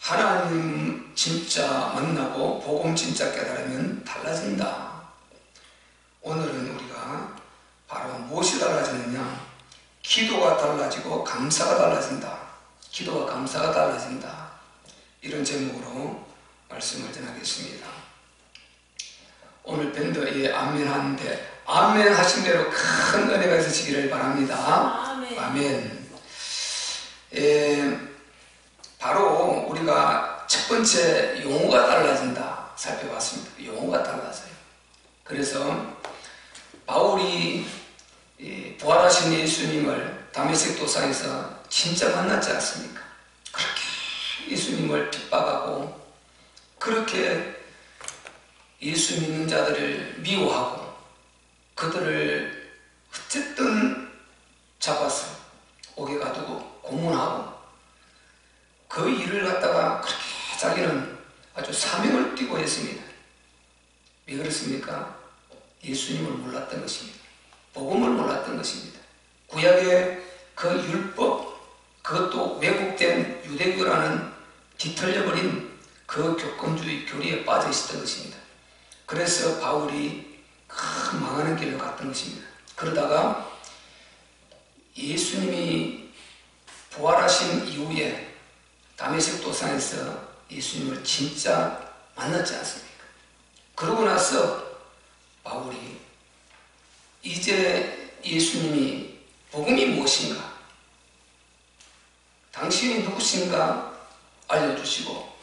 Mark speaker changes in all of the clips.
Speaker 1: 하나님 진짜 만나고 복음 진짜 깨달으면 달라진다. 오늘은 우리가 바로 무엇이 달라지느냐? 기도가 달라지고 감사가 달라진다. 기도와 감사가 달라진다. 이런 제목으로 말씀을 전하겠습니다. 오늘 밴드에 아멘 하는데 아멘 하신 대로 큰 은혜가 있으시기를 바랍니다.
Speaker 2: 아멘.
Speaker 1: 아멘. 바로 우리가 첫 번째 용어가 달라진다 살펴봤습니다. 용어가 달라져요. 그래서 바울이 부활하신 예수님을 다메섹 도상에서 진짜 만났지 않습니까? 그렇게 예수님을 핍박하고 그렇게 예수 믿는 자들을 미워하고 그들을 어쨌든 잡아서 옥에 가두고 고문하고 그 일을 갖다가 그렇게 자기는 아주 사명을 띠고 했습니다. 왜 그렇습니까? 예수님을 몰랐던 것입니다. 복음을 몰랐던 것입니다. 구약의 그 율법, 그것도 왜곡된 유대교라는 뒤틀려버린 그 교권주의 교리에 빠져 있었던 것입니다. 그래서 바울이 큰 망하는 길을 갔던 것입니다. 그러다가 예수님이 부활하신 이후에 다메섹 도상에서 예수님을 진짜 만났지 않습니까? 그러고 나서 바울이 이제 예수님이 복음이 무엇인가? 당신이 누구신가? 알려주시고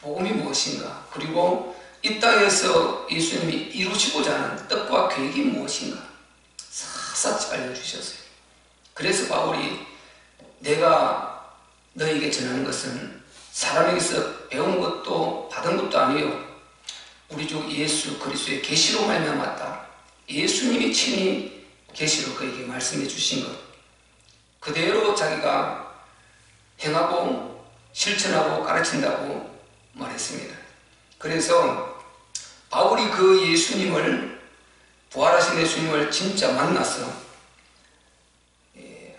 Speaker 1: 복음이 무엇인가? 그리고 이 땅에서 예수님이 이루시고자 하는 뜻과 계획이 무엇인가? 샅샅이 알려주셨어요. 그래서 바울이 내가 너에게 전하는 것은 사람에게서 배운 것도 받은 것도 아니요 우리 주 예수 그리스도의 계시로 말미암았다. 예수님이 친히 계시로 그에게 말씀해 주신 것 그대로 자기가 행하고 실천하고 가르친다고 말했습니다. 그래서 바울이 그 예수님을 부활하신 예수님을 진짜 만나서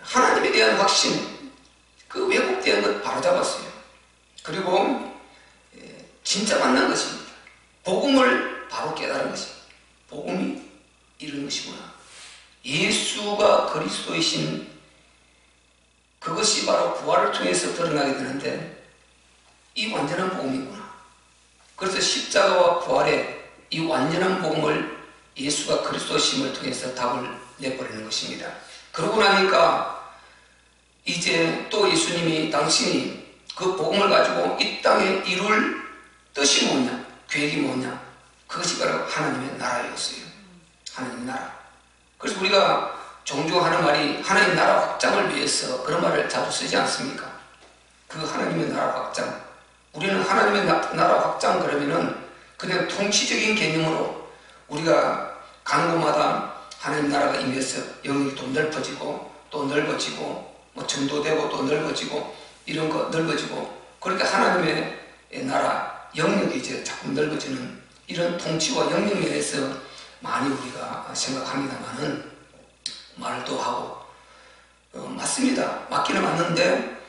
Speaker 1: 하나님에 대한 확신 그 왜곡된 것 바로잡았어요. 그리고 진짜 만난 것입니다. 복음을 바로 깨달은 것입니다. 복음이 이런 것이구나. 예수가 그리스도이신 그것이 바로 부활을 통해서 드러나게 되는데 이 완전한 복음이구나. 그래서 십자가와 부활의 이 완전한 복음을 예수가 그리스도심을 통해서 답을 내버리는 것입니다. 그러고 나니까 이제 또 예수님이 당신이 그 복음을 가지고 이 땅에 이룰 뜻이 뭐냐, 계획이 뭐냐, 그것이 바로 하나님의 나라였어요. 하나님의 나라. 그래서 우리가 종종 하는 말이 하나님 나라 확장을 위해서 그런 말을 자주 쓰지 않습니까? 그 하나님의 나라 확장. 우리는 하나님의 나라 확장 그러면은 그냥 통치적인 개념으로 우리가 가는 곳마다 하나님 나라가 임해서 영역이 또 넓어지고 또 넓어지고 뭐 전도되고 또 넓어지고 이런 거 넓어지고 그렇게 하나님의 나라 영역이 이제 자꾸 넓어지는 이런 통치와 영역 면에서 많이 우리가 생각합니다만은 말도 하고 맞습니다. 맞기는 맞는데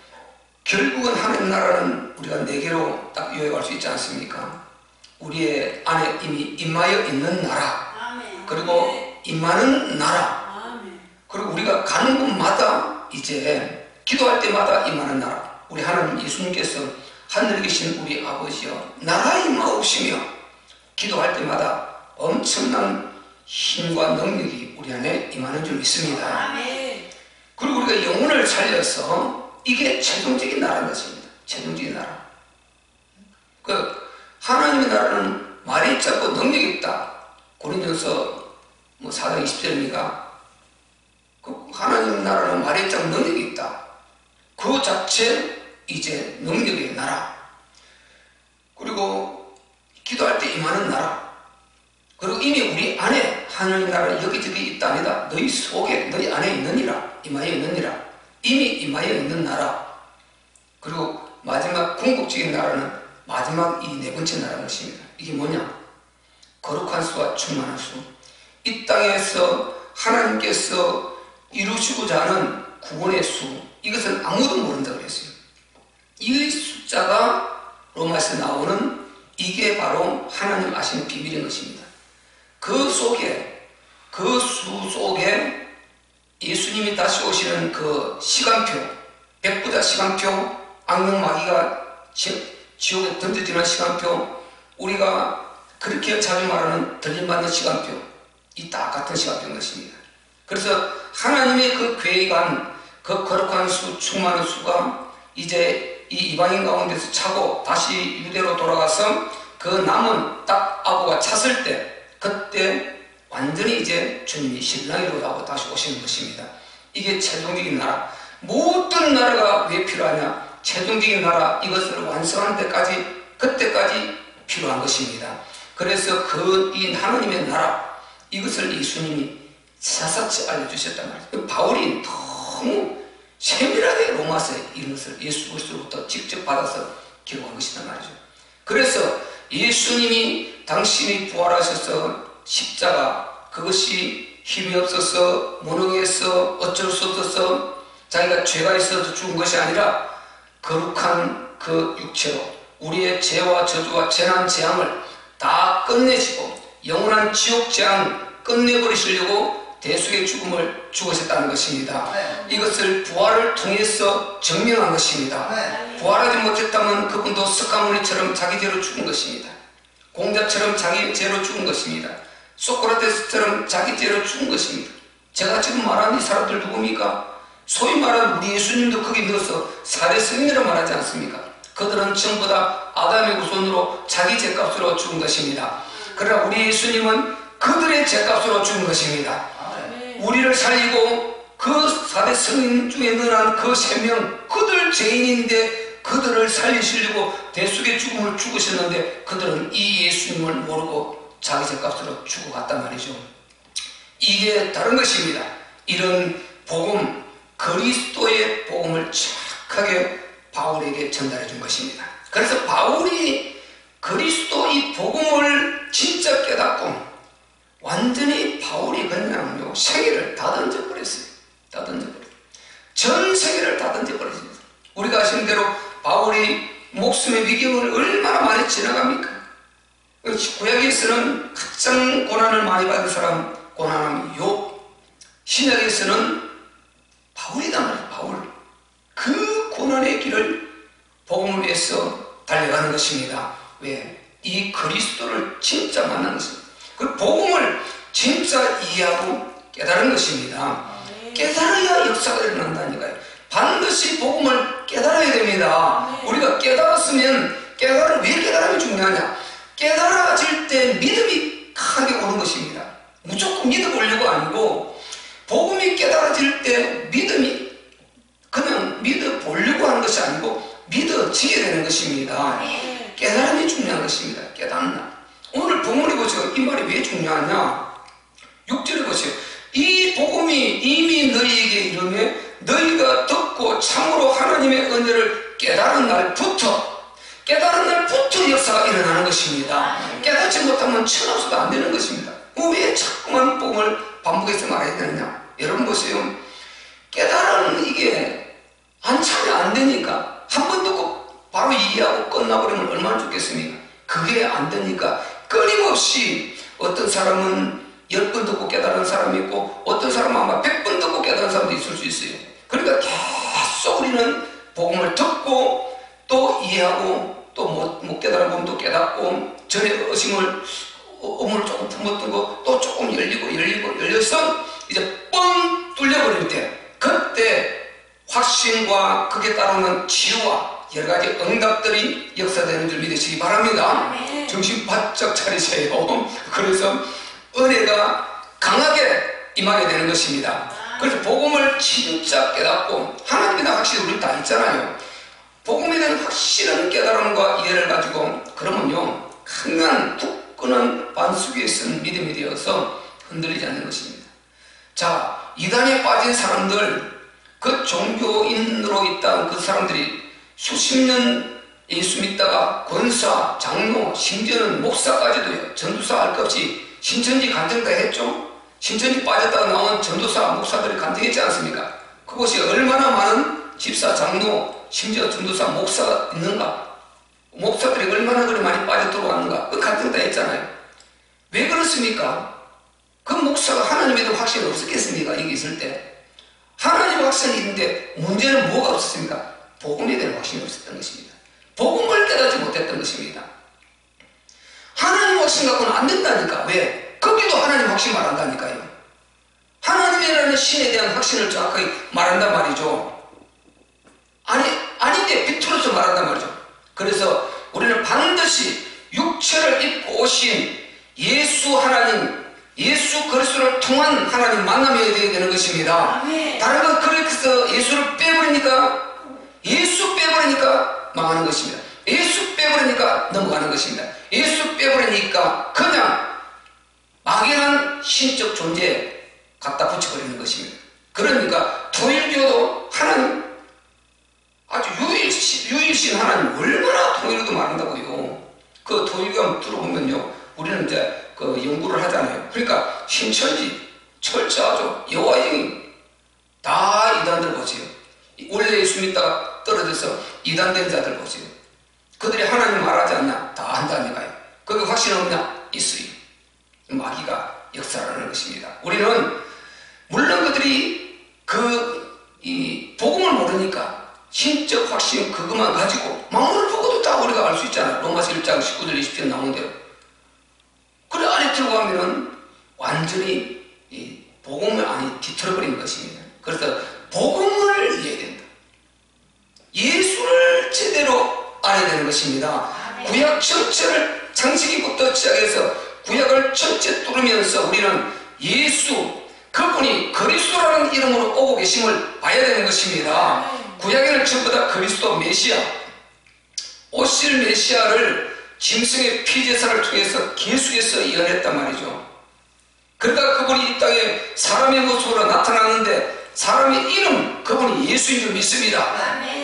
Speaker 1: 결국은 하나님 나라는 우리가 네 개로 딱 요약할 수 있지 않습니까? 우리의 안에 이미 임하여 있는 나라
Speaker 2: 아멘.
Speaker 1: 그리고 임하는 나라
Speaker 2: 아멘.
Speaker 1: 그리고 우리가 가는 곳마다 이제 기도할 때마다 임하는 나라 우리 하나님 예수님께서 하늘에 계신 우리 아버지여 나라 임하옵시며 기도할 때마다 엄청난 힘과 능력이 우리 안에 임하는 줄 믿습니다.
Speaker 2: 아멘.
Speaker 1: 그리고 우리가 영혼을 살려서 이게 최종적인 나라인 것입니다. 최종적인 나라. 그 하나님의 나라는 말이 있고 능력이 있다. 고린도서 4장 20절입니까? 그 하나님 나라는 말이 있고 능력이 있다. 그 자체 이제 능력의 나라. 그리고 기도할 때 임하는 나라. 그리고 이미 우리 안에 하나님 나라는 여기저기 있다 아니다. 너희 속에 너희 안에 있느니라. 임하여 있느니라. 이미 임하여 있는 나라. 그리고 마지막 궁극적인 나라는 마지막 이 네 번째 나라는 것입니다. 이게 뭐냐? 거룩한 수와 충만한 수. 이 땅에서 하나님께서 이루시고자 하는 구원의 수. 이것은 아무도 모른다고 그랬어요. 이 숫자가 로마에서 나오는 이게 바로 하나님 아시는 비밀인 것입니다. 그 속에, 그 수 속에 예수님이 다시 오시는 그 시간표, 백부자 시간표, 악령 마귀가 지옥에 던져지는 시간표, 우리가 그렇게 자주 말하는 들림받는 시간표, 이 딱 같은 시간표인 것입니다. 그래서 하나님의 그 계획한 그 거룩한 수, 충만한 수가 이제 이 이방인 가운데서 차고 다시 유대로 돌아가서 그 남은 딱 아구가 찼을 때, 그때 완전히 이제 주님이 신랑이로 하고 다시 오시는 것입니다. 이게 최종적인 나라. 모든 나라가 왜 필요하냐? 최종적인 나라, 이것을 완성하는 데까지, 그때까지 필요한 것입니다. 그래서 이 하나님의 나라, 이것을 예수님이 사사치 알려주셨단 말이에요. 바울이 너무 세밀하게 로마서에 이런 것을 예수 그리스도로부터 직접 받아서 기록한 것이란 말이죠. 그래서 예수님이 당신이 부활하셔서 십자가, 그것이 힘이 없어서, 무능해서, 어쩔 수 없어서 자기가 죄가 있어서 죽은 것이 아니라 거룩한 그 육체로 우리의 죄와 저주와 재난 재앙을 다 끝내시고 영원한 지옥 재앙 끝내버리시려고 대속의 죽음을 죽으셨다는 것입니다. 이것을 부활을 통해서 증명한 것입니다. 부활하지 못했다면 그분도 석가모니처럼 자기 죄로 죽은 것입니다. 공자처럼 자기 죄로 죽은 것입니다. 소크라테스처럼 자기 죄로 죽은 것입니다. 제가 지금 말하는 이 사람들 누굽니까? 소위 말하는 우리 예수님도 거기 넣어서 4대 성인이라 말하지 않습니까? 그들은 전부 다 아담의 후손으로 자기 죄값으로 죽은 것입니다. 그러나 우리 예수님은 그들의 죄값으로 죽은 것입니다. 우리를 살리고 그 4대 성인 중에 늘어난 그 3명, 그들 죄인인데 그들을 살리시려고 대속의 죽음을 죽으셨는데 그들은 이 예수님을 모르고 자기 죄값으로 죽어갔단 말이죠. 이게 다른 것입니다. 이런 복음, 그리스도의 복음을 정확하게 바울에게 전달해 준 것입니다. 그래서 바울이 그리스도 이 복음을 진짜 깨닫고 완전히 바울이 그냥 세계를 다 던져버렸어요. 다 던져버렸어요. 전 세계를 다 던져버렸습니다. 우리가 아시는 대로 바울이 목숨의 위기를 얼마나 많이 지나갑니까? 구약에서는 가장 고난을 많이 받은 사람, 고난함이 욥. 신약에서는 바울이단 말이에요. 바울. 그 고난의 길을 복음을 위해서 달려가는 것입니다. 왜? 이 그리스도를 진짜 만난 것입니다. 그 복음을 진짜 이해하고 깨달은 것입니다. 깨달아야 역사가 일어난다니까요. 반드시 복음을 깨달아야 됩니다. 우리가 깨달았으면, 왜 깨달음이 중요하냐? 깨달아질 때 믿음이 크게 오는 것입니다. 무조건 믿어보려고 아니고 복음이 깨달아질 때 믿음이 그냥 믿어보려고 하는 것이 아니고 믿어지게 되는 것입니다. 깨달음이 중요한 것입니다. 깨닫나. 오늘 본문에 보세요. 이 말이 왜 중요하냐? 6절에 보세요. 이 복음이 이미 너희에게 이르매 너희가 듣고 참으로 하나님의 은혜를 깨달은 날부터 역사가 일어나는 것입니다. 깨닫지 못하면 천없어도 안 되는 것입니다. 왜 자꾸만 복음을 반복해서 말해야 되느냐? 여러분 보세요. 깨달으면 이게 한참이 안 되니까 한 번 듣고 바로 이해하고 끝나버리면 얼마나 좋겠습니까? 그게 안 되니까 끊임없이 어떤 사람은 10번 듣고 깨달은 사람이 있고 어떤 사람은 아마 100번 듣고 깨달은 사람도 있을 수 있어요. 그러니까 계속 우리는 복음을 듣고 또 이해하고 또 못 깨달은 부분도 깨닫고 전에 의심을 조금 품었던 거 또 조금 열려서 이제 뻥 뚫려버릴 때 그때 확신과 그게 따르는 치유와 여러 가지 응답들이 역사되는 줄 믿으시기 바랍니다. 정신 바짝 차리세요. 그래서 은혜가 강하게 임하게 되는 것입니다. 그래서 복음을 진짜 깨닫고 하나님이나 확실히 우리 다 있잖아요. 복음에 대한 확실한 깨달음과 이해를 가지고 그러면요 강한 굳건한 반석 위에 쓴 믿음이 되어서 흔들리지 않는 것입니다. 자, 이단에 빠진 사람들, 그 종교인으로 있던 그 사람들이 수십 년 예수 믿다가 권사, 장로, 심지어는 목사까지도요. 전도사 할 것 없이 신천지 간증다 했죠. 신천지 빠졌다가 나온 전도사, 목사들이 간증했지 않습니까? 그곳이 얼마나 많은 집사, 장로, 심지어 전도사, 목사가 있는가? 목사들이 얼마나 그리 많이 빠져 들어왔는가, 그 갈등 다 했잖아요. 왜 그렇습니까? 그 목사가 하나님에 대한 확신이 없었겠습니까? 여기 있을 때 하나님 확신이 있는데 문제는 뭐가 없었습니까? 복음에 대한 확신이 없었던 것입니다. 복음을 깨닫지 못했던 것입니다. 하나님 확신 갖고는 안 된다니까. 왜? 거기도 하나님 확신 말한다니까요. 하나님이라는 신에 대한 확신을 정확하게 말한단 말이죠. 아닌데 비틀어서 말한단 말이죠. 그래서 우리는 반드시 육체를 입고 오신 예수 하나님, 예수 그리스도를 통한 하나님 만남이 되는 것입니다. 다른 건 그래서 예수를 빼버리니까 망하는 것입니다. 예수 빼버리니까 넘어가는 것입니다. 예수 빼버리니까 그냥 막연한 신적 존재에 갖다 붙여버리는 것입니다. 그러니까 통일교도 하나님, 아주 유일신 하나님 얼마나 통일교도 말한다고요. 그 통일교 한번 들어보면요, 우리는 이제 그 연구를 하잖아요. 그러니까 신천지, 철저하죠. 여호와의 다 이단들 보세요. 원래 예수 믿다가 떨어져서 이단된 자들 보세요. 그들이 하나님 말하지 않냐? 다 한다니까요. 거기 확신 없냐? 있어요. 마귀가 역사하는 것입니다. 우리는 물론 그들이 이 복음을 모르니까 신적 확신 그것만 가지고 만물을 보고도 다 우리가 알 수 있잖아요. 로마서 1장 19절 20절 나온 대로. 그래 안에 들어가면은 완전히 이 복음을 안에 뒤틀어버린 것입니다. 그래서 복음을 이해해야 된다. 예수를 제대로 알아야 되는 것입니다. 구약 전체를 창세기부터 시작해서 구약을 전체 뚫으면서 우리는 예수, 그분이 그리스도라는 이름으로 오고 계심을 봐야 되는 것입니다. 구약에는 전부 다 그리스도 메시아, 오실 메시아를 짐승의 피제사를 통해서 계속해서 예언했단 말이죠. 그러다가 그분이 이 땅에 사람의 모습으로 나타났는데 사람의 이름, 그분이 예수인 줄 믿습니다.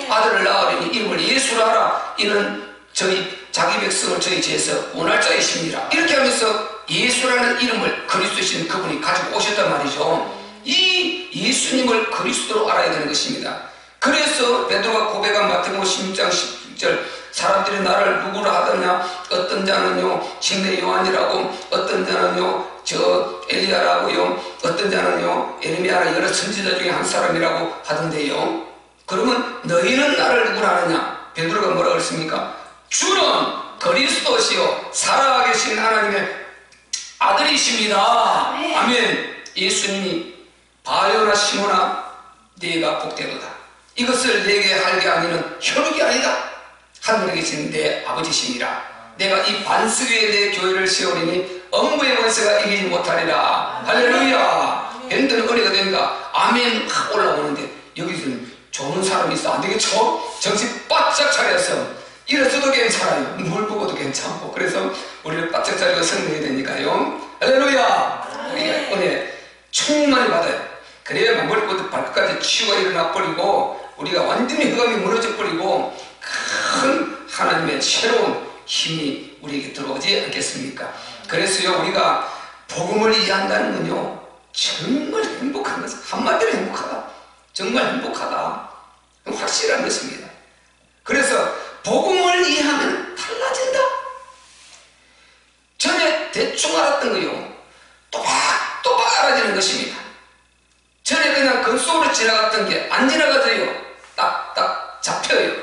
Speaker 1: 아들을 낳으리니 이름을 예수라 하라. 이는 자기 백성을 저희 죄에서 원할 자이십니다. 이렇게 하면서 예수라는 이름을 그리스도신 그분이 가지고 오셨단 말이죠. 이 예수님을 그리스도로 알아야 되는 것입니다. 그래서 베드로가 고백한 마태복음 16장 16절, 사람들이 나를 누구라 하더냐, 어떤 자는요 침례 요한이라고, 어떤 자는요 저 엘리야라고요, 어떤 자는요 에르미야나 여러 선지자 중에 한 사람이라고 하던데요. 그러면 너희는 나를 누구라 하느냐? 베드로가 뭐라고 했습니까? 주는 그리스도시요 살아계신 하나님의 아들이십니다. 아멘. 예수님이 바요나 시몬아 네가 복되도다. 이것을 내게 할게 아니는 혈육이 아니다. 하늘에 계신 내 아버지십니다. 내가 이 반석 위에 내 교회를 세우리니 엄부의 권세가 이기지 못하리라. 할렐루야. 밴드는 은혜가 됩니다. 아멘 확 올라오는데 여기서는 좋은 사람이 있어 안 되겠죠? 정신 바짝 차려서 일어서도 괜찮아요. 물 보고도 괜찮고. 그래서 우리를 바짝 차리고 성령이 되니까요. 할렐루야. 우리가 은혜 충만히 받아요. 그래야 머리부터 발끝까지 치유가 일어나 버리고 우리가 완전히 흑암이 무너져 버리고 큰 하나님의 새로운 힘이 우리에게 들어오지 않겠습니까? 그래서요, 우리가 복음을 이해한다는 건요 정말 행복한 것은, 한마디로 행복하다, 정말 행복하다, 확실한 것입니다. 그래서 복음을 이해하면 달라진다. 전에 대충 알았던 거요 또박또박 알아지는 것입니다. 전에 그냥 그 속으로 지나갔던 게 안 지나가져요. 딱딱 잡혀요.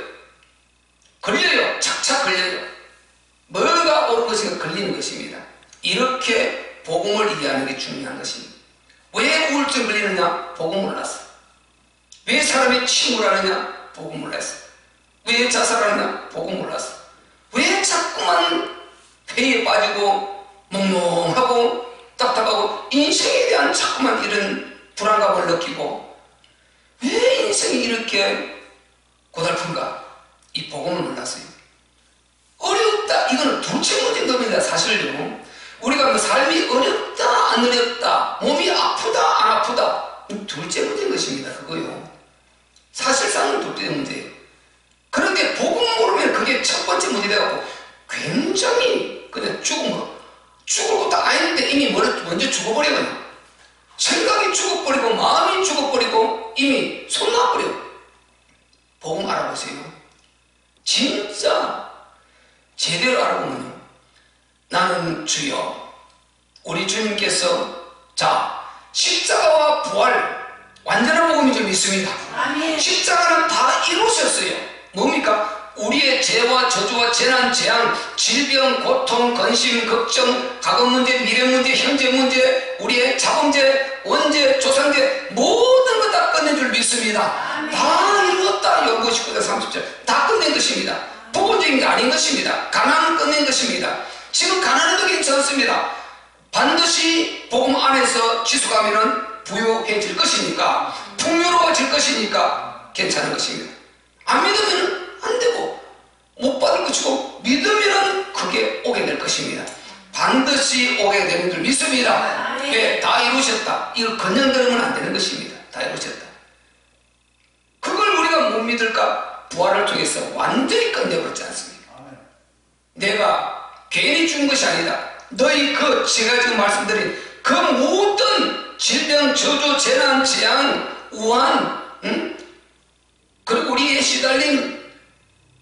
Speaker 1: 걸려요. 착착 걸려요. 뭐가 옳은 것인가 걸리는 것입니다. 이렇게 복음을 이해하는 게 중요한 것입니다. 왜 우울증 걸리느냐? 복음 몰랐어. 왜 사람이 침울하느냐? 복음 몰랐어. 왜 자살하느냐? 복음 몰랐어. 왜 자꾸만 회의에 빠지고 몽롱하고 답답하고 인생에 대한 자꾸만 이런 불안감을 느끼고 왜 인생이 이렇게 고달픈가? 이 복음을 몰랐어요. 어렵다. 이거는 둘째 문제인 겁니다. 사실요. 우리가 뭐 삶이 어렵다 안 어렵다, 몸이 아프다 안 아프다, 둘째 문제인 것입니다. 그거요. 사실상은 둘째 문제예요. 그런데 복음 모르면 그게 첫 번째 문제 돼갖고 굉장히 그냥 죽을 것도 아닌데 이미 먼저 죽어버리거든요. 생각이 죽어버리고 마음이 죽어버리고 이미 손 놔버려요. 복음 알아보세요. 진짜 제대로 알아보면요, 나는 주여, 우리 주님께서 자 십자가와 부활 완전한 복음인 줄 믿습니다.
Speaker 2: 아멘.
Speaker 1: 십자가는 다 이루셨어요. 뭡니까? 우리의 죄와 저주와 재난, 재앙, 질병, 고통, 근심, 걱정, 과거 문제, 미래 문제, 현재 문제, 우리의 자범죄, 원죄, 조상죄 모든 것 다 끝낸 줄 믿습니다.
Speaker 2: 아멘.
Speaker 1: 다 이루었다. 열고 19절 30절 다 끝낸 것입니다. 부분적인 게 아닌 것입니다. 가난은 끝낸 것입니다. 지금 가난해도 괜찮습니다. 반드시 복음 안에서 지속하면 부유해질 것이니까, 풍요로워질 것이니까 괜찮은 것입니다. 안 믿으면 안 되고, 못 받을 것이고, 믿으면 그게 오게 될 것입니다. 반드시 오게 되는 줄 믿습니다. 왜? 다 이루셨다. 이걸 건영들으면 안 되는 것입니다. 다 이루셨다. 그걸 우리가 못 믿을까? 부활을 통해서 완전히 끝내버렸지 않습니까? 내가 괜히 죽은 것이 아니다. 너희 제가 지금 말씀드린 그 모든 질병, 저주, 재난, 재앙, 우한, 그리고 우리의 시달림,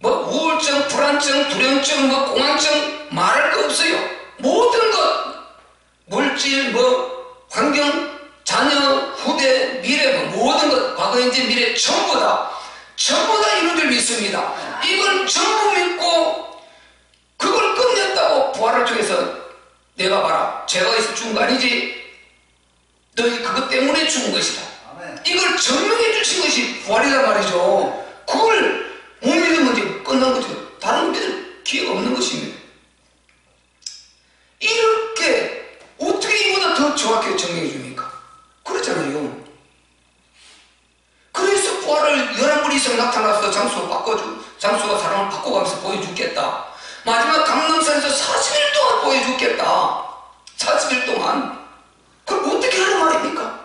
Speaker 1: 우울증, 불안증, 불행증, 공황증, 말할 거 없어요. 모든 것, 물질, 환경, 자녀, 후대, 미래, 모든 것, 과거, 현재, 미래, 전부 다 이룬 줄 믿습니다. 이걸 전부 믿고, 그걸 끝냈다고 부활을 통해서 내가 봐라, 죄가 있어 죽은 거 아니지? 너희 그것 때문에 죽은 것이다. 이걸 증명해 주신 것이 부활이란 말이죠. 그걸 못 믿으면 이제 끝난 거죠. 다른 믿을 기회가 없는 것입니다. 이렇게 어떻게 이보다 더 정확하게 증명해 줍니까? 그렇잖아요. 그래서 부활을 11분 이상 나타나서 장수가 사람을 바꿔가면서 보여주겠다. 마지막 감람산에서 40일 동안 보여주겠다. 40일 동안. 그걸 어떻게 하는 말입니까?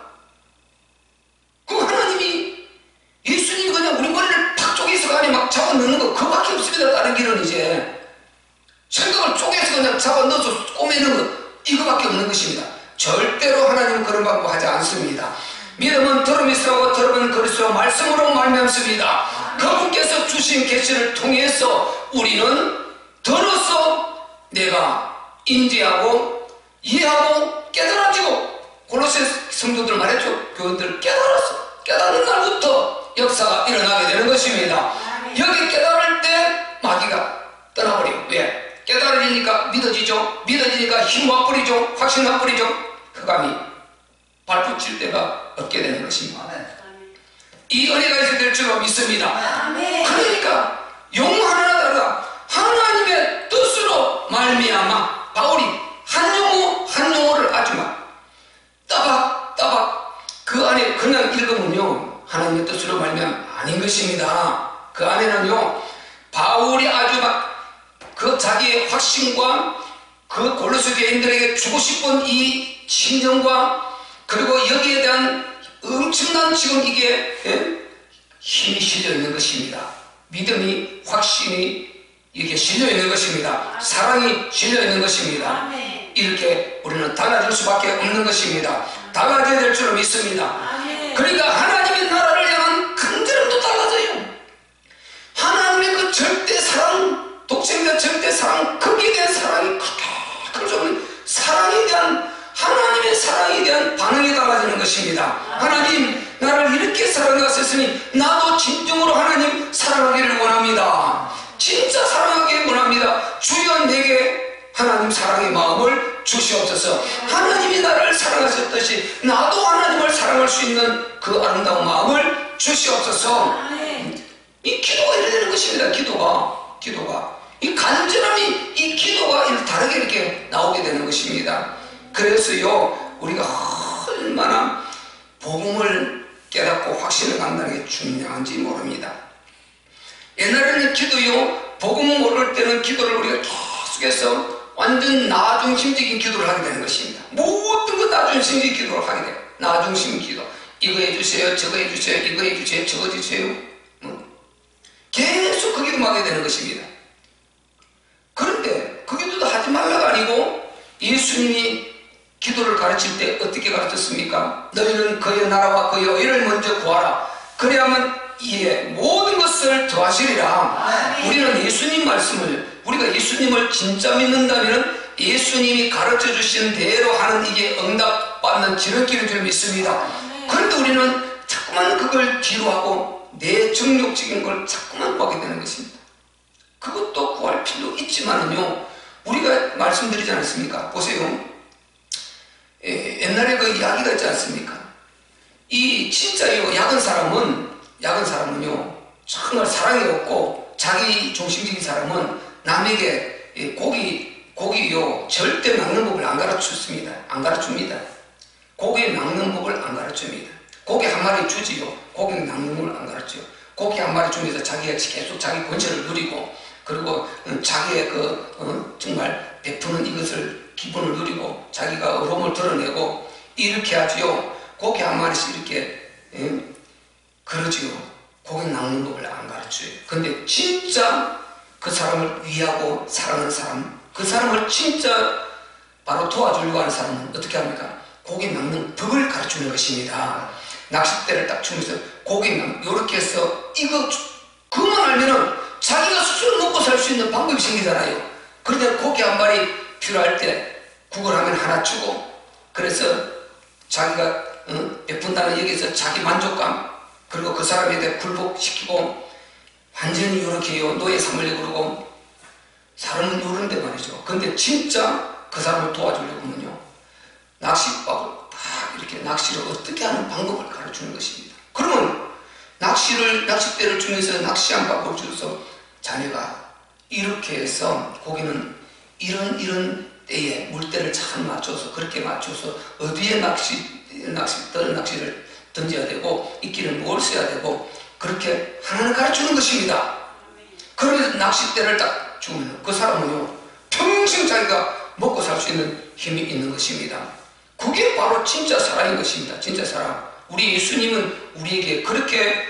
Speaker 1: 그 하나님이, 예수님이 그냥 우리 머리를 팍 쪼개서 안에 막 잡아 넣는 거 그거밖에 없습니다. 다른 길은 이제 생각을 쪼개서 그냥 잡아 넣어서 꼬매는 거 이거밖에 없는 것입니다. 절대로 하나님은 그런 방법 하지 않습니다. 믿음은 들음일수록 들음은 그리스도 말씀으로 말미암습니다. 그분께서 주신 계시를 통해서 우리는 들어서 내가 인지하고 이해하고 깨달아지고, 골로새 성도들 말했죠. 교인들 깨닫는 날부터 역사가 일어나게 되는 것입니다. 여기 깨달을 때 마귀가 떠나버려요. 왜? 깨달으니까 믿어지죠. 믿어지니까 힘 와버리죠. 확신 와버리죠. 흑암이 발붙일 때가 없게 되는 것입니다. 이 은혜가 있어야 될 줄로 믿습니다. 그러니까 용하나 다르다. 하나님의 뜻으로 말미암아 바울이 한 용어를 아주 막 따박 그 안에 그냥 읽으면요, 하나님의 뜻으로 말미암아 아닌 것입니다. 그 안에는요, 바울이 아주 막 그 자기의 확신과 그 골로새 교인들에게 주고 싶은 이 신념과, 그리고 여기에 대한 엄청난 지금 이게 힘이 실려 있는 것입니다. 믿음이, 확신이 이게 실려 있는 것입니다. 사랑이 실려 있는 것입니다. 이렇게 우리는 달라질 수밖에 없는 것입니다. 달라져야 될 줄로 믿습니다. 그러니까 하나님의 나라를 향한 간절함도 달라져요. 하나님의 그 절대 사랑, 독생자 절대 사랑, 거기에 대한 사랑이 그렇죠. 사랑에 대한, 하나님의 사랑에 대한 반응이 달라지는 것입니다. 하나님 나를 이렇게 사랑하셨으니 나도 진정으로 하나님 사랑하기를 원합니다. 진짜 사랑하기를 원합니다. 주여 내게 하나님 사랑의 마음을 주시옵소서. 하나님이 나를 사랑하셨듯이 나도 하나님을 사랑할 수 있는 그 아름다운 마음을 주시옵소서. 이 기도가 이래 되는 것입니다. 기도가 이 간절함이, 이 기도가 다르게 이렇게 나오게 되는 것입니다. 그래서요, 우리가 얼마나 복음을 깨닫고 확신을 갖는 게 중요한지 모릅니다. 옛날에는 기도요, 복음 모를 때는 기도를 우리가 계속해서 완전 나중심적인 기도를 하게 되는 것입니다. 모든 것 나중심적인 기도를 하게 돼요. 나중심 기도. 이거 해주세요, 저거 해주세요, 이거 해주세요, 저거 해주세요. 계속 그 기도만 하게 되는 것입니다. 그런데 그 기도도 하지 말라가 아니고, 예수님이 기도를 가르칠 때 어떻게 가르쳤습니까? 너희는 그의 나라와 그의 의를 먼저 구하라. 그래야만 이에 모든 것을 더하시리라. 우리는 예수님 말씀을, 우리가 예수님을 진짜 믿는다면 예수님이 가르쳐 주신 대로 하는 이게 응답받는 지름길인 줄 믿습니다. 그런데 우리는 자꾸만 그걸 뒤로 하고 내 정욕적인 걸 자꾸만 구하게 되는 것입니다. 그것도 구할 필요 있지만은요, 우리가 말씀드리지 않았습니까? 보세요. 옛날에 그 이야기가 있지 않습니까? 이 진짜요, 야근 사람은요, 정말 사랑이 없고 자기 중심적인 사람은 남에게 고기요, 절대 낚는 법을 안 가르쳤습니다. 안 가르칩니다. 고기 낚는 법을 안 가르칩니다. 고기 한 마리 주지요. 고기는 낚는 법을 안 가르쳐요. 고기 한 마리 주면서 자기가 계속 자기 권세를 누리고, 그리고 자기의 정말 베푸는 이것을 기분을 누리고 자기가 어려움을 드러내고 이렇게 하지요. 고기 한 마리씩 이렇게 그러지요. 고기 낚는 법을 안 가르쳐요. 근데 진짜 그 사람을 위하고 사랑하는 사람, 그 사람을 진짜 바로 도와주려고 하는 사람은 어떻게 합니까? 고기 낚는 법을 가르치는 것입니다. 낚싯대를 딱 주면서 고기 낚는, 이렇게 해서 그만 알면은 자기가 스스로 먹고 살 수 있는 방법이 생기잖아요. 그러니까 고기 한 마리 필요할 때 구걸하면 하나 주고, 그래서 자기가 베푼다는 얘기에서 자기 만족감, 그리고 그 사람에 대해 굴복시키고 완전히 이렇게요, 노예 삼으려고 그러고, 사람은 이런데 말이죠. 근데 진짜 그 사람을 도와주려고 하면요, 낚싯밥을 딱 이렇게 낚시를 어떻게 하는 방법을 가르치는 것입니다. 그러면 낚싯대를 주면서 낚시 한 밥을 줘서 자네가 이렇게 해서 고기는 이런 때에 물때를 잘 맞춰서, 그렇게 맞춰서 어디에 낚시를 던져야 되고 이끼를 뭘 써야 되고, 그렇게 하나는 가르치는 것입니다. 그러면서 낚싯대를 딱 주면 그 사람은요, 평생 자기가 먹고 살 수 있는 힘이 있는 것입니다. 그게 바로 진짜 사랑인 것입니다. 진짜 사랑. 우리 예수님은 우리에게 그렇게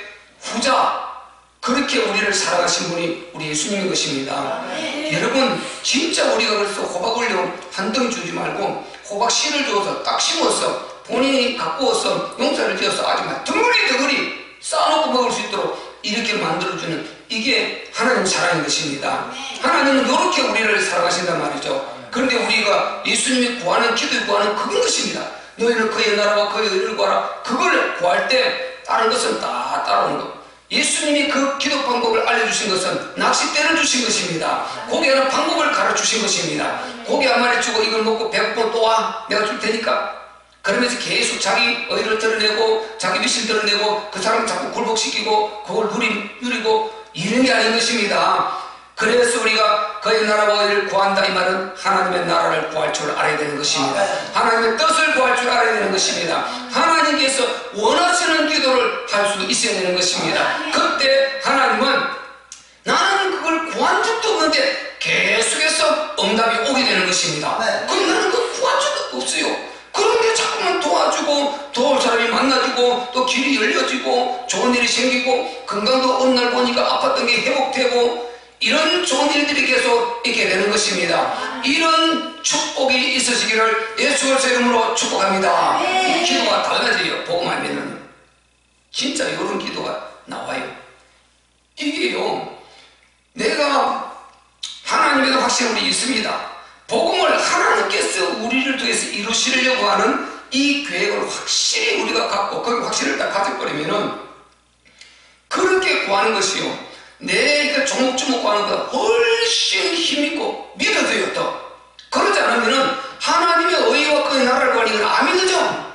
Speaker 1: 그렇게 우리를 사랑하신 분이 우리 예수님인 것입니다. 여러분, 진짜 우리가 그래서 호박을요, 한 덩이 주지 말고 호박 씨를 줘서 딱 심어서 본인이 갖고 와서 용사를 지어서 아주 막 덩어리 쌓아놓고 먹을 수 있도록 이렇게 만들어주는, 이게 하나님 사랑인 것입니다. 하나님은 이렇게 우리를 사랑하신단 말이죠. 그런데 우리가 예수님이 구하는, 기도에 구하는 그건 것입니다. 너희는 그의 나라와 그의 의를 구하라. 그걸 구할 때 다른 것은 다 따라오는 것. 예수님이 그 기도 방법을 알려주신 것은 낚싯대를 주신 것입니다. 고기 하는 방법을 가르치신 것입니다. 고기 한 마리 주고 이걸 먹고 배고프면 또 와, 내가 줄 테니까. 그러면서 계속 자기 의를 드러내고 자기 미신 드러내고 그 사람을 자꾸 굴복시키고 그걸 누리고 이런 게 아닌 것입니다. 그래서 우리가 그의 나라와 의를 구한다, 이 말은 하나님의 나라를 구할 줄 알아야 되는 것입니다. 하나님의 뜻을 구할 줄 알아야 되는 것입니다. 하나님께서 원하시는 기도를 할 수 있어야 되는 것입니다. 그때 하나님은 나는 그걸 구한 적도 없는데 계속해서 응답이 오게 되는 것입니다. 그럼 나는 그걸 구한 적도 없어요. 그런데 자꾸만 도와주고 도울 사람이 만나주고 또 길이 열려지고 좋은 일이 생기고, 건강도 어느 날 보니까 아팠던 게 회복되고, 이런 좋은 일들이 계속 있게 되는 것입니다. 이런 축복이 있으시기를 예수 그리스도의 이름으로 축복합니다. 이 기도가 달라져요. 복음 알면은 진짜 이런 기도가 나와요. 이게요, 내가 하나님에도 확신이 있습니다. 복음을 하나님께서 우리를 통해서 이루시려고 하는 이 계획을 확실히 우리가 갖고 그 확신을 딱 가져버리면은, 그렇게 구하는 것이요, 내가 조목조목 구하는 것보다 훨씬 힘있고 믿어져요. 더 그러지 않으면은 하나님의 의와 그의 나라를 구하는 건 안 믿어져.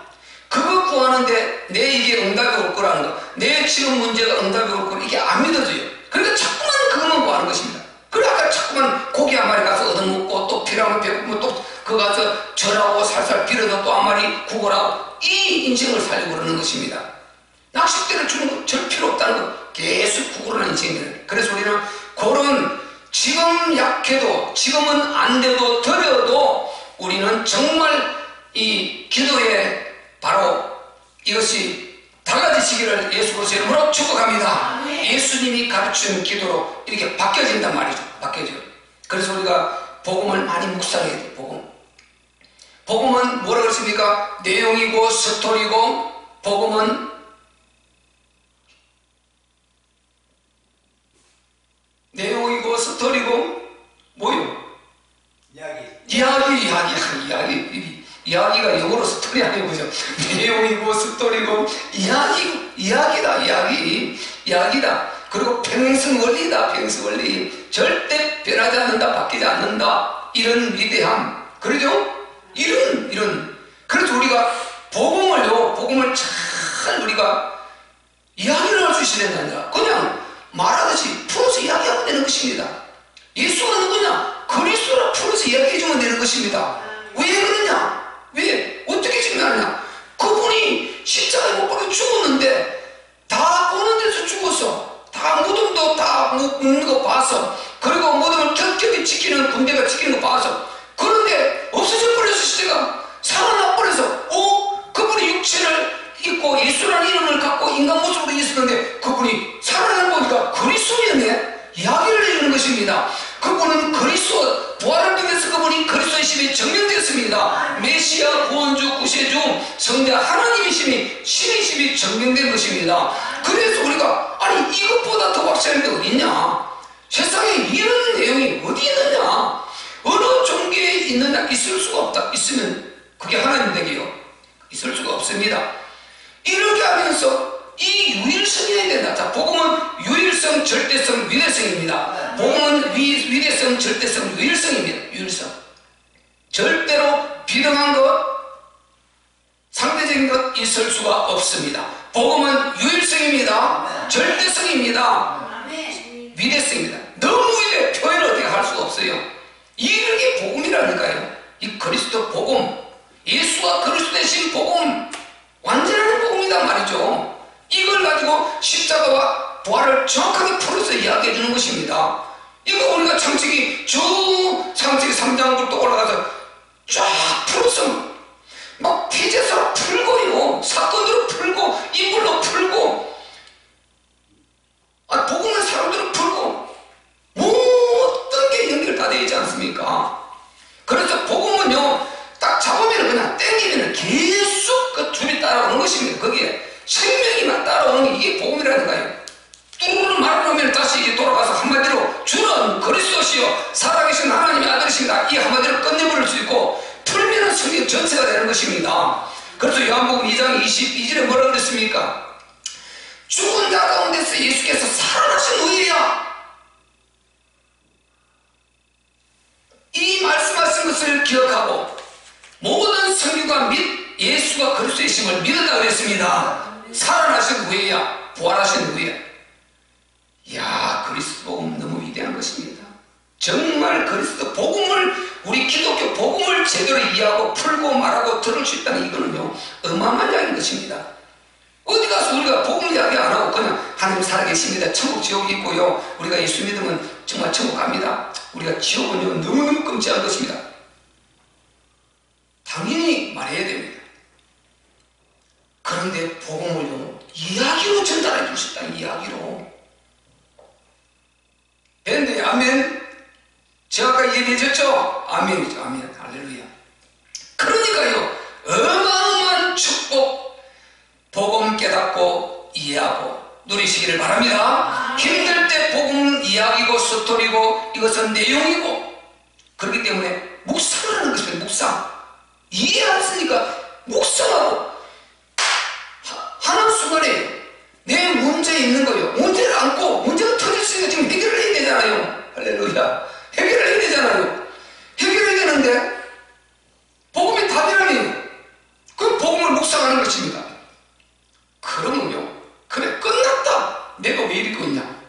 Speaker 1: 그거 구하는데 내 이게 응답이 올 거라는 거, 내 지금 문제가 응답이 올 거라는 이게 안 믿어져요. 그러니까 자꾸만 그것만 구하는 것입니다. 그러니까 자꾸만 고기 한 마리 가서 얻어먹고 또 필요하면 배고프면 또 그거 가서 절하고 살살 빌어서 또 한 마리 구걸하고, 이 인생을 살려고 그러는 것입니다. 낚싯대를 주는 거 절 필요 없다는 거, 계속 구걸하는 인생이에요. 그래서 우리는 그런 지금 약해도 지금은 안 돼도 더려도 우리는 정말 이 기도에 바로 이것이 달라지시기를 예수 그리스도의 이름으로 축복합니다. 예수님이 가르치는 기도로 이렇게 바뀌어진단 말이죠. 바뀌어져요. 그래서 우리가 복음을 많이 묵상해야 돼요. 복음은 뭐라고 했습니까? 내용이고 스토리고, 복음은 내용이고 스토리고 뭐요? 이야기가 영어로 스토리 아니고 그죠? 내용이고 스토리고 이야기다. 그리고 평행 원리다. 평행 원리. 절대 변하지 않는다. 바뀌지 않는다. 이런 위대함. 그러죠? 이런. 그래서 우리가 복음을 잘 우리가 이야기를 할 수 있어야 된다. 그냥 말하듯이 풀어서 이야기하면 되는 것입니다. 예수가 누구냐? 그리스도라 풀어서 이야기해주면 되는 것입니다. 왜 그러냐? 왜? 어떻게 증명하냐? 그분이 십자가에 못 박혀 죽었는데 다 보는 데서 죽었어. 다 무덤도 다 묻는 거 봐서, 그리고 무덤을 겹겹이 지키는 군대가 지키는 거 봐서, 그런데 없어져 버려서 시대가 살아나 버려서 그분이 육체를 입고 예수라는 이름을 갖고 인간 모습으로 있었는데 그분이 살아나는 보니까 그리스도였네. 이야기를 해주는 것입니다. 그분은 그리스도, 부활을 통해서 그분이 그리스도의 심이 증명되었습니다. 메시아, 구원주, 구세주, 성자 하나님의 심이, 신의 심이 증명된 것입니다. 그래서 우리가 아니 이것보다 더 확실한 게 어디 있냐? 세상에 이런 내용이 어디 있느냐? 어느 종교에 있느냐? 있을 수가 없다. 있으면 그게 하나님 댁이요. 있을 수가 없습니다. 이렇게 하면서 이 유일성이어야 된다. 자, 복음은 유일성, 절대성, 위대성입니다. 복음은 위대성, 절대성, 유일성입니다. 유일성. 절대로 비등한 것, 상대적인 것 있을 수가 없습니다. 복음은 유일성입니다. 절대성입니다. 위대성입니다. 너무 위대, 표현을 어떻게 할 수가 없어요. 이게 복음이라니까요. 이 그리스도 복음, 예수가 그리스도 대신 복음, 완전한 복음이란 말이죠. 이걸 가지고 십자가와 부활을 정확하게 풀어서 이야기해 주는 것입니다. 이거 우리가 창세기 3장부터 올라가서 쫙 풀었어. 막 피제사로 풀고요, 사건으로 풀고, 인물로 풀고, 복음의 사람들로 풀고, 모든 게 연결 다 되어 있지 않습니까? 그래서 복음은요, 딱 잡으면 그냥 땡기면 계속 그 줄이 따라오는 것입니다. 거기에 생명이만 따라오는 게 이게 복음이라는 거예요. 뚜루루 말하면 다시 이게 돌아가서 한마디로 주는 그리스도시요 살아계신 하나님의 아들이십니다. 이 한마디로 끝내버릴 수 있고, 풀면은 성경 전체가 되는 것입니다. 그래서 요한복음 2장 22절에 뭐라고 그랬습니까? 죽은 자 가운데서 예수께서 살아나신 후에야 이 말씀하신 것을 기억하고 모든 성경과 및 예수가 그리스도의 심을 믿었다 그랬습니다. 살아나신 후에야, 부활하신 후에. 이야, 그리스도 복음 너무 위대한 것입니다. 정말 그리스도 복음을, 우리 기독교 복음을 제대로 이해하고 풀고 말하고 들을 수 있다는 이거는요, 어마어마한 이야기인 것입니다. 어디 가서 우리가 복음 이야기 안 하고 그냥 하나님 살아계십니다, 천국 지옥이 있고요, 우리가 예수 믿으면 정말 천국 갑니다, 우리가 지옥은요 너무너무 끔찍한 것입니다. 당연히 말해야 됩니다. 그런데 복음을요 이야기로 전달해 줄 수 있다는, 이야기로. 됐네. 아멘. 제가 아까 얘기해줬죠? 아멘이죠. 아멘. 할렐루야. 그러니까요, 어마어마한 축복, 복음 깨닫고 이해하고 누리시기를 바랍니다. 힘들 때 복음 이야기고 스토리고 이것은 내용이고, 그렇기 때문에 묵상을 하는 것입니다. 묵상. 이해 안 했으니까 묵상하고 하는 순간에 내 문제 있는 거요, 문제를 안고 문제가 터졌으니까 지금 해결을 해야 되잖아요. 할렐루야. 해결을 해야 되잖아요. 해결해야 되는데 복음이 답이라니, 그럼 복음을 묵상하는 것입니다. 그러면요, 그래 끝났다. 내가 왜 이러고 있냐,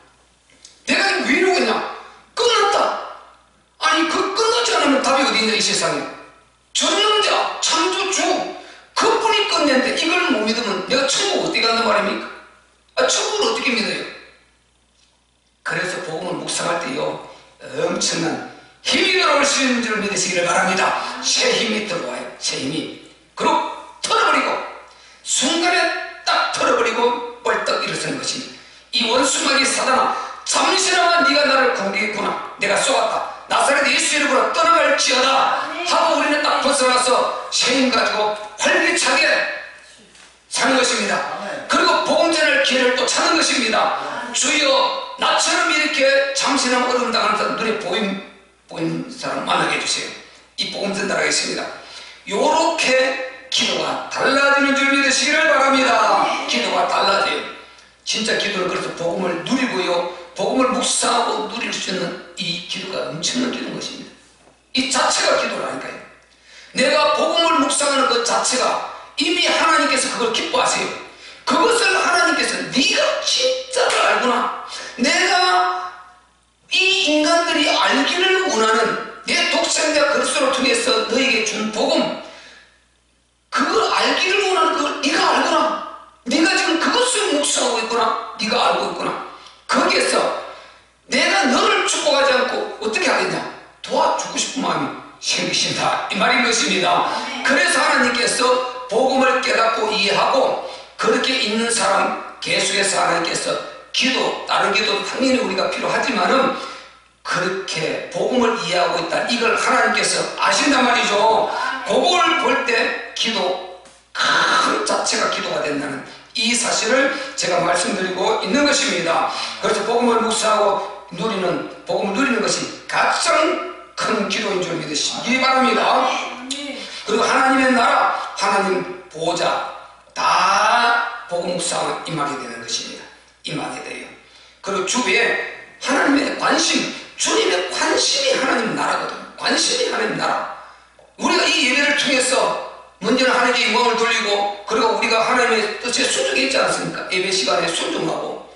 Speaker 1: 내가 왜 이러고 있냐, 끝났다. 아니 그 끝나지 않으면 답이 어디 있냐 이 세상에. 전능자 창조주 그분이 끝냈는데 이걸 못 믿으면 내가 천국 어떻게 간단 말입니까? 천국을 어떻게 믿어요? 그래서 복음을 묵상할 때요 엄청난 힘이 들어올 수 있는 줄 믿으시기를 바랍니다. 새 힘이 들어와요. 새 힘이. 그리고 털어버리고 순간에 딱 털어버리고 벌떡 일어서는 것입니다. 이 원수마귀 사단아, 잠시나마 네가 나를 공격했구나, 내가 쏘았다, 나사렛 예수 이름으로 떠나갈지어다 하고 우리는 딱 벗어나서 새 힘 가지고 활기차게 사는 것입니다. 그리고 복음전할 기회를 또 찾는 것입니다. 주여 나처럼 이렇게 잠시나마 어려움 당하는 사람 눈에 보이는 사람 만나게 해주세요. 이 복음 전달하겠습니다. 요렇게 기도가 달라지는 줄 믿으시기를 바랍니다. 기도가 달라져요. 진짜 기도는 그래서 복음을 누리고요, 복음을 묵상하고 누릴 수 있는 이 기도가 엄청난 기도인 것입니다. 이 자체가 기도라니까요. 내가 복음을 묵상하는 것 자체가 이미 하나님께서 그걸 기뻐하세요. 그것을 하나님께서 네가 진짜를 알구나, 내가 이 인간들이 알기를 원하는 내 독생자 그리스도를 통해서 너에게 준 복음, 그걸 알기를 원하는 그걸 네가 알구나, 네가 지금 그것을 묵상하고 있구나, 네가 알고 있구나. 거기에서 내가 너를 축복하지 않고 어떻게 하겠냐, 도와주고 싶은 마음이 생기신다 이 말인 것입니다. 그래서 하나님께서 복음을 깨닫고 이해하고 그렇게 있는 사람 계속해서 하나님께서 기도, 다른 기도도 당연히 우리가 필요하지만은 그렇게 복음을 이해하고 있다, 이걸 하나님께서 아신단 말이죠. 그걸 볼 때 기도 큰 자체가 기도가 된다는 이 사실을 제가 말씀드리고 있는 것입니다. 그래서 복음을 묵상하고 복음을 누리는 것이 가장 큰 기도인 줄 믿으시기 바랍니다. 그리고 하나님의 나라, 하나님 보호자 다 복음 묵상을 임하게 되는 것입니다. 임하게 돼요. 그리고 주위에 하나님의 관심, 주님의 관심이 하나님 나라거든요. 관심이 하나님 나라. 우리가 이 예배를 통해서 먼저는 하나님께 영광을 돌리고, 그리고 우리가 하나님의 뜻에 순종했지 않습니까? 예배 시간에 순종하고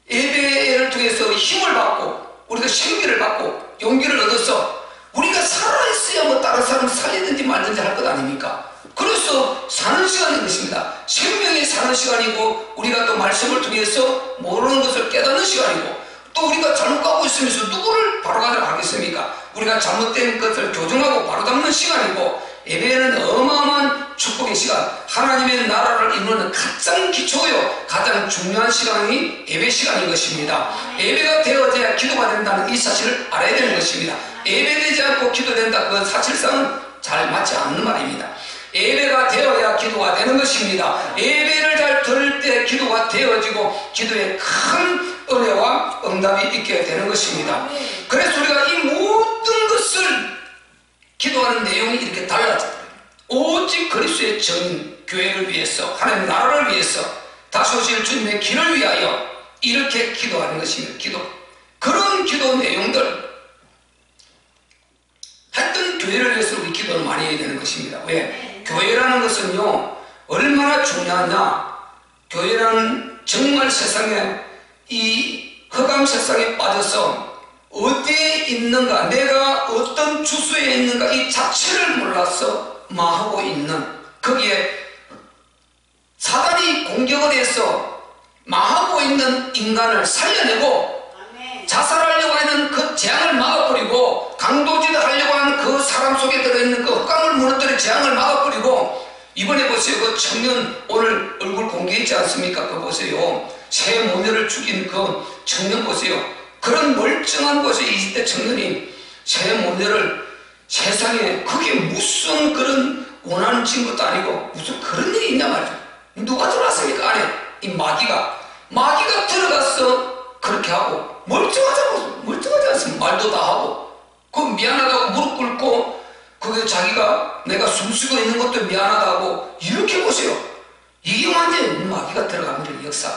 Speaker 1: 예배를 통해서 힘을 받고 우리가 생기를 받고 용기를 얻어서 우리가 살아있어야 뭐 다른 사람 살리든지 말든지 할 것 아닙니까? 그래서 사는 시간인 것입니다. 생명이 사는 시간이고, 우리가 또 말씀을 통해서 모르는 것을 깨닫는 시간이고, 또 우리가 잘못 가고 있으면서 누구를 바로가도록 하겠습니까? 우리가 잘못된 것을 교정하고 바로잡는 시간이고, 예배는 어마어마한 축복의 시간, 하나님의 나라를 이루는 가장 기초요, 가장 중요한 시간이 예배 시간인 것입니다. 예배가 되어져야 기도가 된다는 이 사실을 알아야 되는 것입니다. 예배되지 않고 기도된다, 그건 사실상은 잘 맞지 않는 말입니다. 예배가 되어야 기도가 되는 것입니다. 예배를 잘 들을 때 기도가 되어지고 기도에 큰 은혜와 응답이 있게 되는 것입니다. 그래서 우리가 이 모든 것을 기도하는 내용이 이렇게 달라졌어요. 오직 그리스도의 전 교회를 위해서, 하나님 나라를 위해서, 다시 오실 주님의 길을 위하여 이렇게 기도하는 것입니다. 기도. 그런 기도 내용들, 하여튼 교회를 위해서 우리 기도를 많이 해야 되는 것입니다. 왜? 교회라는 것은요, 얼마나 중요하냐. 교회라는 정말 세상에, 이 흑암 세상에 빠져서 어디에 있는가, 내가 어떤 주소에 있는가 이 자체를 몰라서 마하고 있는, 거기에 사단이 공격을 해서 마하고 있는 인간을 살려내고, 자살하려고 하는 그 재앙을 막아버리고, 강도짓을 하려고 하는 그 사람 속에 들어있는 그 흑암을 무너뜨려 재앙을 막아버리고, 이번에 보세요. 그 청년 오늘 얼굴 공개했지 않습니까? 그거 보세요. 새 모녀를 죽인 그 청년 보세요. 그런 멀쩡한 곳에 20대 청년이 새 모녀를, 세상에 그게 무슨 그런 원하는 친구도 아니고 무슨 그런 일이 있냐 말이죠. 누가 들어왔습니까? 안에 이 마귀가 들어가서 그렇게 하고, 멀쩡하지 않습니까? 말도 다 하고, 그 미안하다고 무릎 꿇고, 그게 자기가 내가 숨쉬고 있는 것도 미안하다고, 이렇게 보세요. 이게 완전히 마귀가 들어가는 역사.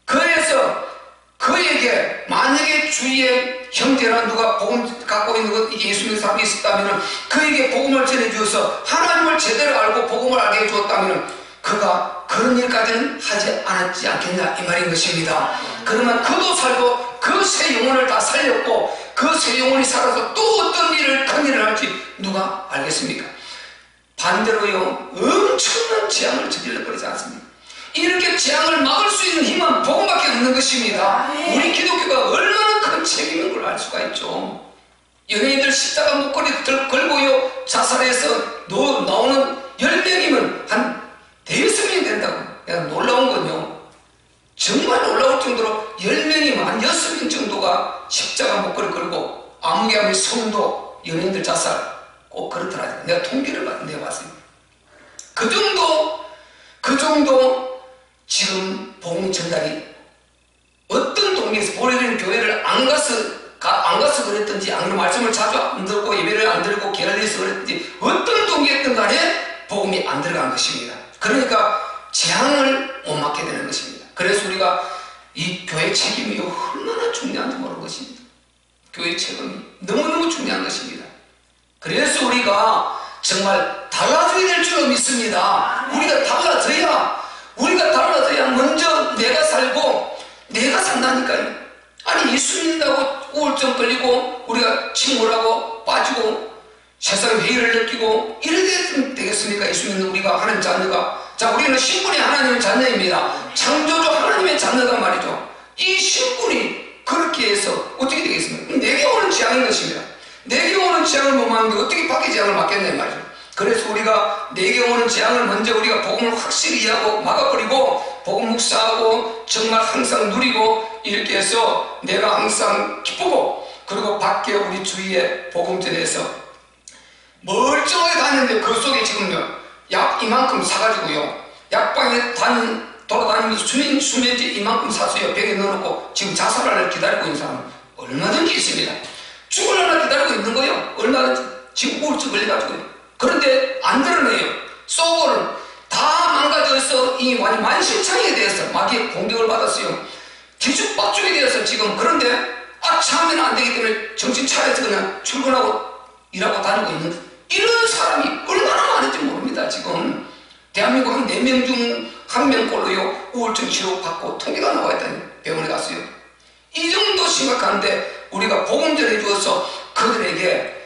Speaker 1: 그래서 그에게 만약에 주위에 형제나 누가 복음 갖고 있는 것, 예수 믿는 사람이 있었다면 그에게 복음을 전해주어서 하나님을 제대로 알고 복음을 알게 해주었다면 그가 그런 일까지는 하지 않았지 않겠냐 이 말인 것입니다. 그러면 그도 살고 그 새 영혼을 다 살렸고, 그 새 영혼이 살아서 또 어떤 일을, 큰 일을 할지 누가 알겠습니까? 반대로요, 엄청난 재앙을 저질러 버리지 않습니까? 이렇게 재앙을 막을 수 있는 힘은 복음밖에 없는 것입니다. 우리 기독교가 얼마나 큰 책임인 걸 알 수가 있죠. 연예인들 십자가 목걸이 걸고요, 자살해서 나오는 10명이면 한 대여섯 명이 된다고. 그냥 놀라운 건요, 정말 놀라울 정도로 10명이면 한 6명 정도가 십자가 목걸이 걸고 아무개아무 성도, 연예인들 자살 꼭 그렇더라고요. 내가 통계를 내봤습니다. 그 정도 지금 복음 전달이 어떤 동네에서 보내는 교회를 안 가서 그랬든지, 안 그런 말씀을 자주 안 듣고 예배를 안 들고 게을리서 그랬든지, 어떤 동기였든 간에 복음이 안 들어간 것입니다. 그러니까 재앙을 못 맞게 되는 것입니다. 그래서 우리가 이 교회 책임이 얼마나 중요한지 모르는 것입니다. 교회 책임이 너무너무 중요한 것입니다. 그래서 우리가 정말 달라져야 될 줄 믿습니다. 우리가 달라져야 먼저 내가 살고 내가 산다니까요. 아니, 예수 믿는다고 우울증 걸리고 우리가 침몰하고 빠지고 세상의 회의를 느끼고 이렇게 되겠습니까? 예수 믿는 우리가, 하나님 자녀가. 자, 우리는 신분이 하나님의 자녀입니다. 창조주 하나님의 자녀단 말이죠. 이 신분이 그렇게 해서 어떻게 되겠습니까? 내게 오는 재앙인 것입니다. 내게 오는 재앙을 못 막는데 어떻게 밖에 재앙을 막겠냐 말이죠. 그래서 우리가 내게 오는 재앙을 먼저 우리가 복음을 확실히 이해하고 막아버리고 복음 묵상하고 정말 항상 누리고 이렇게 해서 내가 항상 기쁘고, 그리고 밖에 우리 주위에 복음 전해서 멀쩡하게 다녔는데 그 속에 지금요 약 이만큼 사가지고요 약방에 돌아다니면서 수면제 이만큼 사서요 벽에 넣어놓고 지금 자살을 기다리고 있는 사람은 얼마든지 있습니다. 죽으려나 기다리고 있는 거예요. 얼마든지. 지금 우울증 걸려가지고요. 그런데 안 드러내요. 속으로는 다 망가져서 이 만신창이에 대해서 마귀의 공격을 받았어요. 뒤죽박죽이 되어서 지금. 그런데 참으면 안 되기 때문에 정신 차려서 그냥 출근하고 일하고 다니고 있는 이런 사람이 얼마나 많은지 모릅니다. 지금 대한민국 한 4명 중 1명꼴로요 우울증 치료 받고 통계가 나와 있다니 병원에 갔어요. 이 정도 심각한데 우리가 복음 전해 주어서 그들에게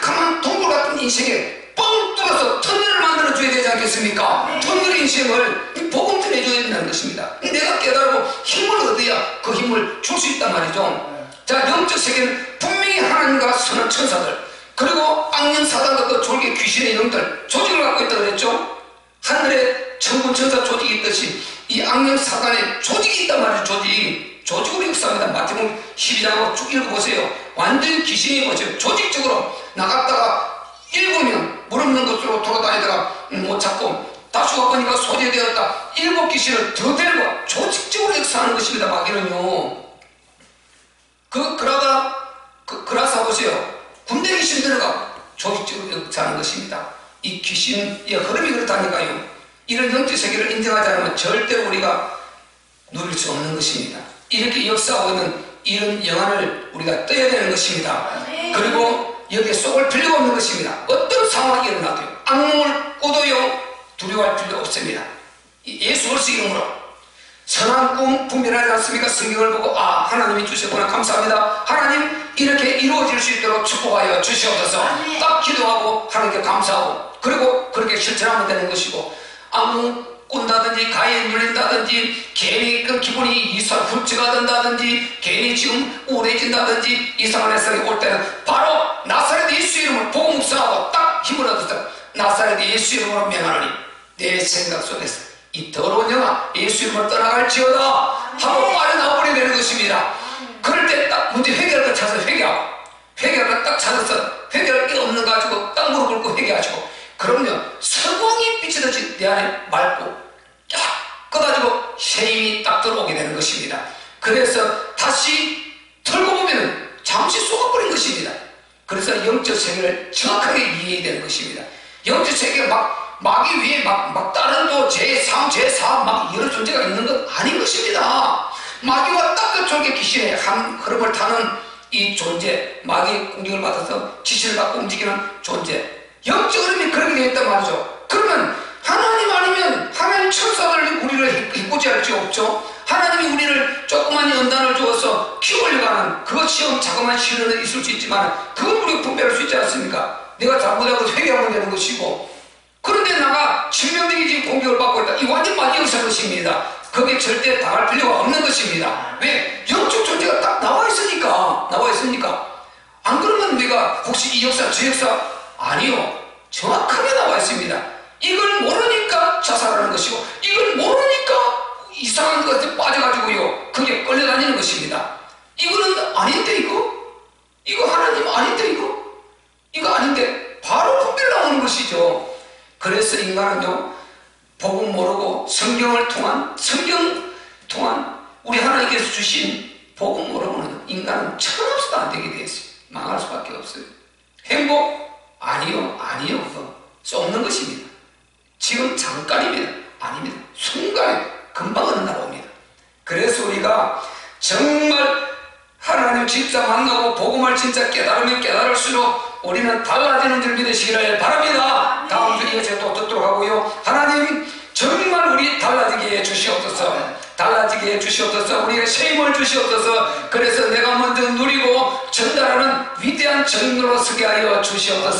Speaker 1: 가만 동굴 같은 인생에 뻥 뚫어서 터널을 만들어 줘야 되지 않겠습니까? 터널 인생을 복음 전해 줘야 된다는 것입니다. 내가 깨달고 힘을 얻어야 그 힘을 줄 수 있단 말이죠. 자, 영적 세계는 분명히 하나님과 선한 천사들, 그리고 악령 사단과 그 졸개 귀신의 영들 조직을 갖고 있다고 그랬죠. 하늘에 천군 천사 조직이 있듯이 이 악령 사단의 조직이 있단 말이죠. 조직으로 역사합니다. 마태복음 12장하고 쭉 읽어보세요. 완전 귀신이 뭐죠? 조직적으로 나갔다가 7명 물 없는 곳으로 돌아다니다가 못 찾고 다시 와보니까 소재되었다. 7 귀신을 더 데리고 조직적으로 역사하는 것입니다. 마귀는요. 그라서 보세요. 군대 귀신 들어가고 조직적으로 역사하는 것입니다. 이 귀신의 흐름이 그렇다니까요. 이런 영적 세계를 인정하지 않으면 절대로 우리가 누릴 수 없는 것입니다. 이렇게 역사하고 있는 이런 영안을 우리가 떠야 되는 것입니다. 그리고 여기에 속을 필요가 없는 것입니다. 어떤 상황이 일어나도 악몽을 꾸도요 두려워할 필요 없습니다. 예수 그리스도 이름으로 선한 꿈 분별하지 않습니까? 성경을 보고 하나님이 주셨구나, 감사합니다. 하나님 이렇게 이루어질 수 있도록 축복하여 주시옵소서. 딱 기도하고 하나님께 감사하고, 그리고 그렇게 실천하면 되는 것이고, 악몽 꾼다든지 가에 눌린다든지 괜히 그 기분이 훌쩍 된다든지 괜히 지금 우울해진다든지 이상한 해석이 올 때는 바로 나사렛 예수 이름으로 복음 묵상하고 딱 힘을 얻어서 나사렛 예수 이름으로 명하노니 내 생각 속에서 이 더러운 영아 예수 이름으로 떠나갈지어다 하고 빠져나와버려야 되는 것입니다. 그럴 때 딱 문제 회개할 것 찾아서 회개하고, 회개할 것 딱 찾아서 회개할 게 없는 가지고 딱 무릎 꿇고 회개하시고, 그럼요 서광이 비치듯이 내 안에 맑고 딱 꺼가지고 새 힘이 딱 들어오게 되는 것입니다. 그래서 다시 털고 보면 잠시 속아버린 것입니다. 그래서 영적 세계를 정확하게 이해해야 되는 것입니다. 영적 세계가 마귀 위에 다른 또 제3, 제4 막 여러 존재가 있는 건 아닌 것입니다. 마귀와 딱 그 졸개 귀신의 한 흐름을 타는 이 존재, 마귀의 공격을 받아서 지시를 받고 움직이는 존재, 영적 흐름이 그렇게 되어 있단 말이죠. 그러면 하나님 아니면 하나님 천사들 우리를 해코지할 수 없죠. 하나님이 우리를 조그만 연단을 주어서 키우려고 하는 그 시험 자그마한 시련은 있을 수 있지만 그건 우리가 분별할 수 있지 않습니까? 내가 잘못하고 회개하면 되는 것이고, 그런데 나가 치명적인 지금 공격을 받고 있다. 이 완전 마귀 역사인 것입니다. 거기에 절대 당할 필요가 없는 것입니다. 왜? 영적 존재가 딱 나와 있으니까. 안 그러면 내가 혹시 이 역사 저 역사 아니요, 정확하게 나와 있습니다. 이걸 모르니까 자살하는 것이고, 이걸 모르니까 이상한 것에 빠져가지고요 그게 끌려다니는 것입니다. 이거는 아닌데 이거 하나님 아닌데 이거 아닌데 바로 분별 나오는 것이죠. 그래서 인간은요 복음 모르고 성경을 통한 성경 또한 우리 하나님께서 주신 복음 모르고는 인간은 천없어도 안 되게 되어 있어요. 망할 수밖에 없어요. 행복? 아니요. 그거 쏟는 것입니다. 지금 잠깐입니다. 아닙니다. 순간에 금방 어느 날 옵니다. 그래서 우리가 정말 하나님 진짜 만나고 복음을 진짜 깨달으면 깨달을수록 우리는 달라지는 줄 믿으시기를 바랍니다. 다음 주에 제가 또 듣도록 하고요. 하나님 정말 우리 달라지게 해 주시옵소서. 달라지게 해 주시옵소서. 우리에게 새 힘을 주시옵소서. 그래서 내가 먼저 누리고 전달하는 위대한 정로로 서게 하여 주시옵소서.